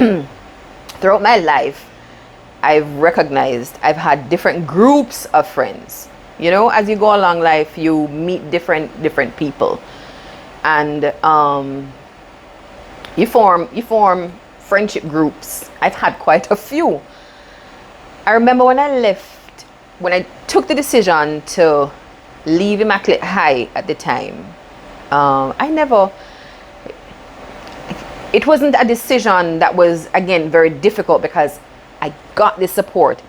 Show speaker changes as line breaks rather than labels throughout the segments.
throughout my life, I've recognized I've had different groups of friends. You know, as you go along life, you meet different people, and you form friendship groups. I've had quite a few. I remember when I took the decision to leave Immaculate High at the time. It wasn't a decision that was, again, very difficult because I got the support.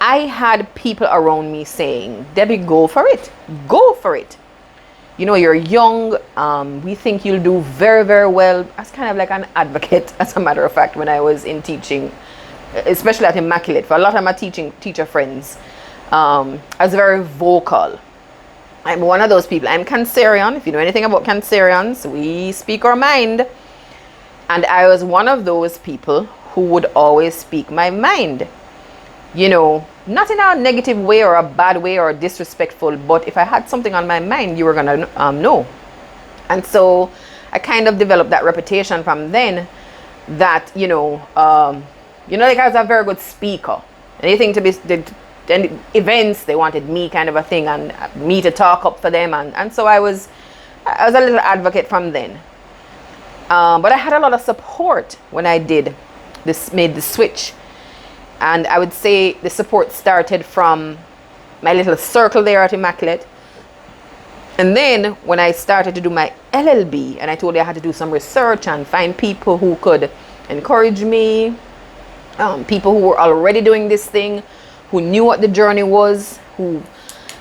I had people around me saying, Debbie, go for it. Go for it. You know, you're young. We think you'll do very, very well. I was kind of like an advocate, as a matter of fact, when I was in teaching, especially at Immaculate. For a lot of my teacher friends, I was very vocal. I'm one of those people. I'm Cancerian. If you know anything about Cancerians, we speak our mind. And I was one of those people who would always speak my mind. You know, not in a negative way or a bad way or disrespectful, but if I had something on my mind, you were going to know. And so I kind of developed that reputation from then that, like I was a very good speaker. Anything to be, events, they wanted me kind of a thing and me to talk up for them. And so I was a little advocate from then. But I had a lot of support when I made the switch. And I would say the support started from my little circle there at Immaculate. And then when I started to do my LLB, and I told you I had to do some research and find people who could encourage me, people who were already doing this thing, who knew what the journey was, who,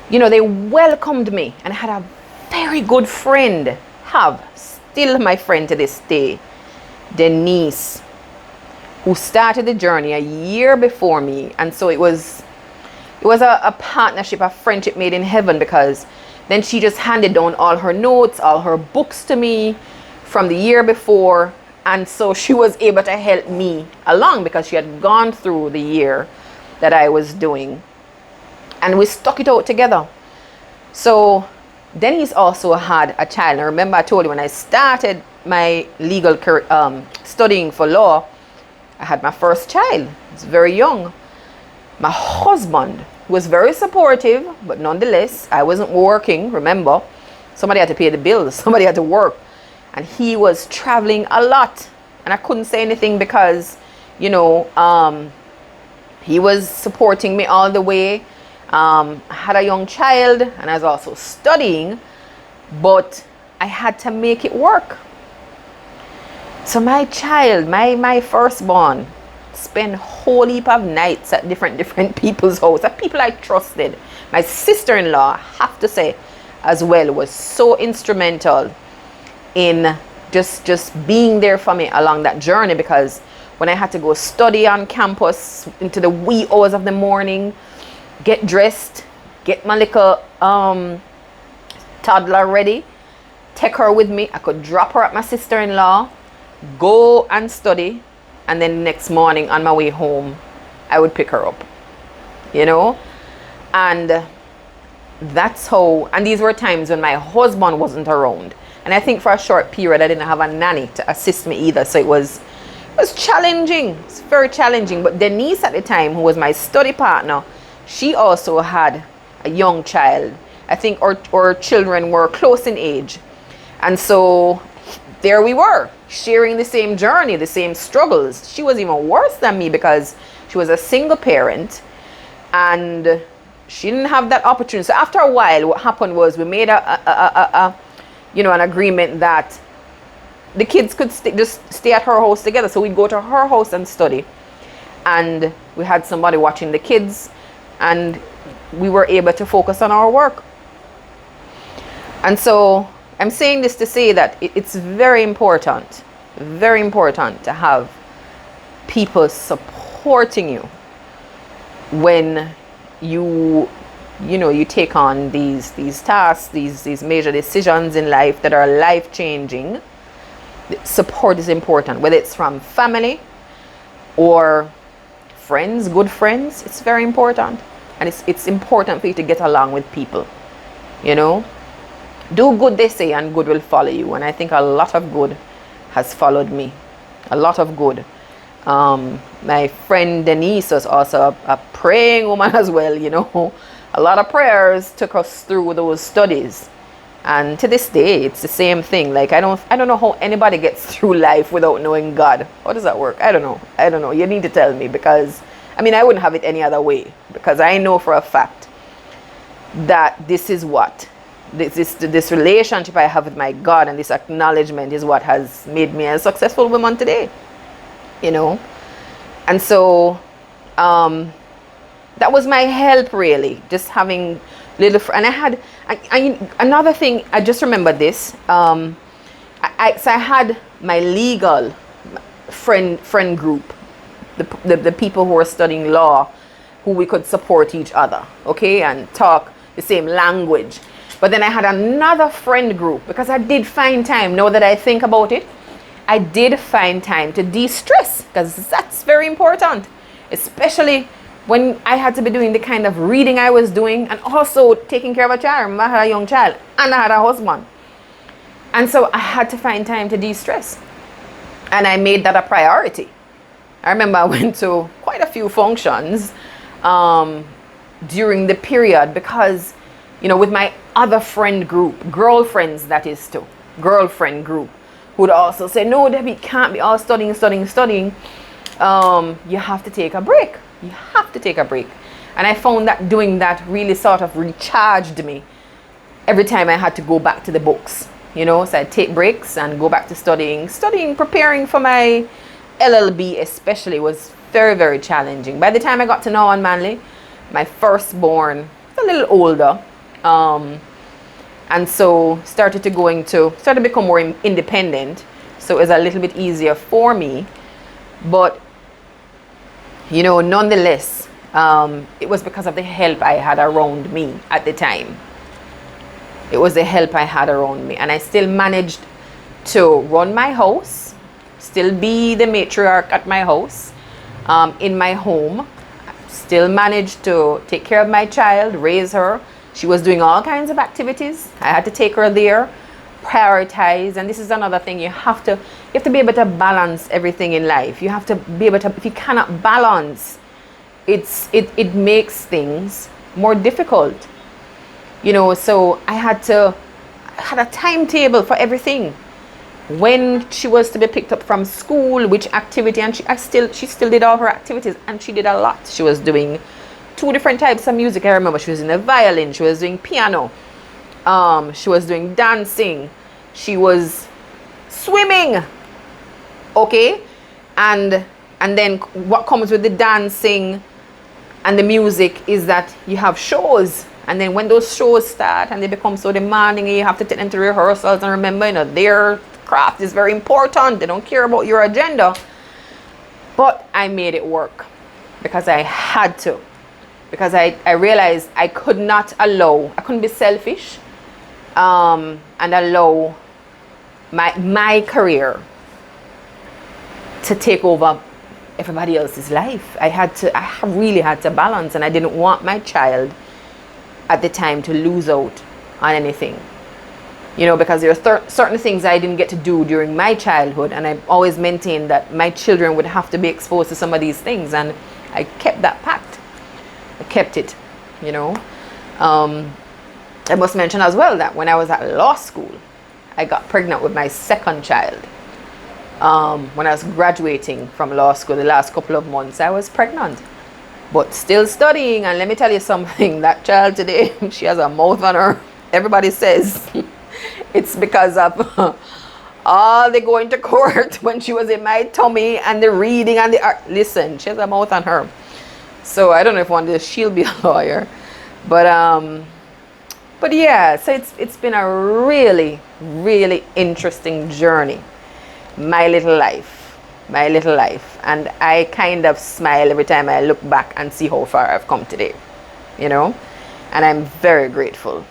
they welcomed me. And I had a very good friend, still my friend to this day, Denise, who started the journey a year before me. And so it was a partnership, a friendship made in heaven, because then she just handed down all her notes, all her books to me from the year before. And so she was able to help me along because she had gone through the year that I was doing. And we stuck it out together. So Denise also had a child. I remember I told you when I started my legal career, studying for law, I had my first child. I was very young. My husband was very supportive, but nonetheless, I wasn't working, remember. Somebody had to pay the bills. Somebody had to work. And he was traveling a lot. And I couldn't say anything because, he was supporting me all the way. I had a young child and I was also studying, but I had to make it work. So my child, my firstborn, spent whole heap of nights at different people's house, at people I trusted. My sister-in-law, I have to say, as well, was so instrumental in just being there for me along that journey, because when I had to go study on campus into the wee hours of the morning, get dressed, get my little toddler ready, take her with me. I could drop her at my sister-in-law, go and study, and then the next morning on my way home, I would pick her up, and that's how. And these were times when my husband wasn't around, and I think for a short period I didn't have a nanny to assist me either, so it was challenging. It's very challenging. But Denise at the time, who was my study partner, she also had a young child. I think our children were close in age. And so there we were, sharing the same journey, the same struggles. She was even worse than me because she was a single parent and she didn't have that opportunity. So after a while, what happened was we made an agreement that the kids could just stay at her house together. So we'd go to her house and study. And we had somebody watching the kids, and we were able to focus on our work. And so I'm saying this to say that it's very important to have people supporting you when you take on these tasks, these major decisions in life that are life-changing. Support is important, whether it's from family or friends, good friends. It's very important. And it's important for you to get along with people. Do good, they say, and good will follow you. And I think a lot of good has followed me. A lot of good. My friend Denise was also a praying woman as well, you know. A lot of prayers took us through those studies. And to this day, it's the same thing. Like, I don't know how anybody gets through life without knowing God. How does that work? I don't know. I don't know. You need to tell me, because, I mean, I wouldn't have it any other way, because I know for a fact that this is what, this relationship I have with my God, and this acknowledgement is what has made me a successful woman today, you know. And so that was my help, really, just having little and I had another thing. I just remember this. So I had my legal friend group, the people who were studying law, who we could support each other, okay, and talk the same language. But then I had another friend group, because I did find time, now that I think about it, I did find time to de-stress, because that's very important, especially when I had to be doing the kind of reading I was doing, and also taking care of a child. I had a young child and I had a husband. And so I had to find time to de-stress. And I made that a priority. I remember I went to quite a few functions during the period, because, you know, with my other friend group, girlfriends, that is too, girlfriend group, would also say, no, Debbie, can't be all studying. You have to take a break. You have to take a break. And I found that doing that really sort of recharged me every time I had to go back to the books, you know. So I'd take breaks and go back to studying, preparing for my LLB especially was very, very challenging. By the time I got to Norman Manley, my firstborn was a little older, and so started to become more independent. So it was a little bit easier for me. But, you know, nonetheless, it was because of the help I had around me at the time. It was the help I had around me. And I still managed to run my house, still be the matriarch at my house, in my home, still managed to take care of my child, raise her. She was doing all kinds of activities. I had to take her there, prioritize. And this is another thing, you have to be able to balance everything in life. You have to be able to, if you cannot balance, it makes things more difficult, you know. So I had a timetable for everything. When she was to be picked up from school, which activity, and she still did all her activities, and she did a lot. She was doing 2 different types of music. I remember she was in the violin, she was doing piano, she was doing dancing, she was swimming, okay. And then what comes with the dancing and the music is that you have shows, and then when those shows start and they become so demanding, you have to take them to rehearsals, and remember, you know, their craft is very important. They don't care about your agenda. But I made it work because I had to, because I realized I couldn't be selfish and allow my career to take over everybody else's life. I really had to balance, and I didn't want my child at the time to lose out on anything, you know, because there are certain things I didn't get to do during my childhood, and I always maintained that my children would have to be exposed to some of these things, and I kept that pact. I kept it, you know. I must mention as well that when I was at law school, I got pregnant with my second child. When I was graduating from law school, the last couple of months, I was pregnant, but still studying. And let me tell you something, that child today, she has a mouth on her. Everybody says it's because of all the going to court when she was in my tummy, and the reading and the art. Listen, she has a mouth on her. So I don't know if one day she'll be a lawyer, but yeah. So it's been a really, really interesting journey. My little life, and I kind of smile every time I look back and see how far I've come today, you know. And I'm very grateful,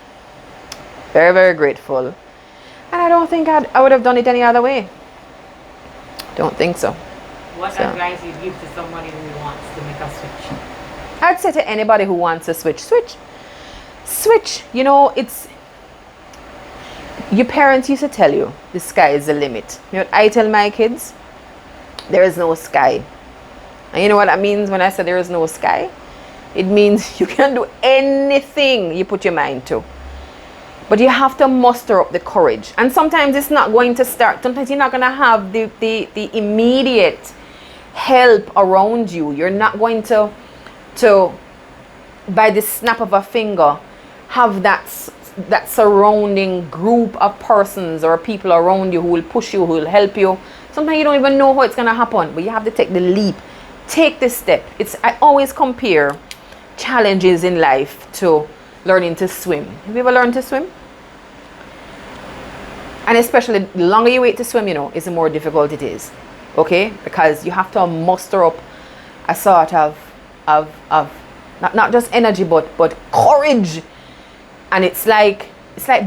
very, very grateful. And I don't think I would have done it any other way. Don't think so.
What advice you give to somebody who wants to make a switch?
I'd say to anybody who wants to switch. You know, your parents used to tell you the sky is the limit. You know what I tell my kids? There is no sky. And you know what that means when I say there is no sky? It means you can do anything you put your mind to. But you have to muster up the courage. And sometimes it's not going to start. Sometimes you're not going to have the immediate help around you. You're not going to by the snap of a finger, have that surrounding group of persons or people around you who will push you, who will help you. Sometimes you don't even know how it's going to happen, but you have to take the leap. Take this step. I always compare challenges in life to learning to swim. Have you ever learned to swim? And especially the longer you wait to swim, is the more difficult it is. Okay? Because you have to muster up a sort of not just energy, but courage. And it's like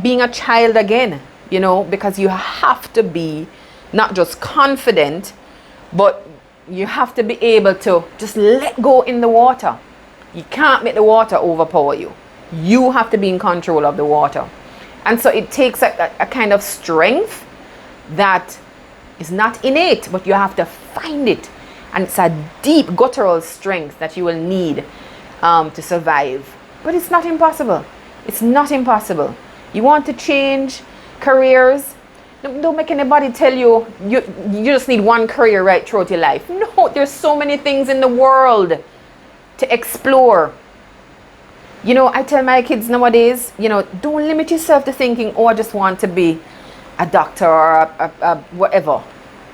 being a child again, because you have to be not just confident, but you have to be able to just let go in the water. You can't make the water overpower you. You have to be in control of the water. And so it takes a kind of strength that is not innate, but you have to find it. And it's a deep guttural strength that you will need to survive. But it's not impossible. It's not impossible. You want to change careers? Don't make anybody tell you just need one career right throughout your life. No, there's so many things in the world to explore. I tell my kids nowadays, don't limit yourself to thinking, I just want to be a doctor or a whatever.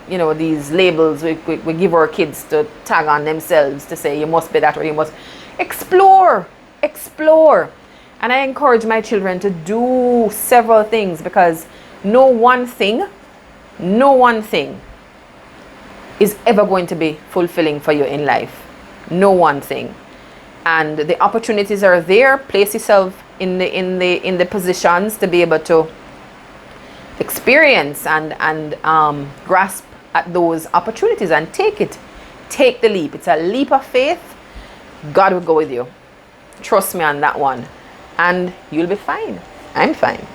These labels we give our kids to tag on themselves to say you must be that or you must explore. And I encourage my children to do several things, because no one thing is ever going to be fulfilling for you in life. No one thing. And the opportunities are there. Place yourself in the positions to be able to experience and grasp at those opportunities and take it. Take the leap. It's a leap of faith. God will go with you. Trust me on that one. And you'll be fine. I'm fine.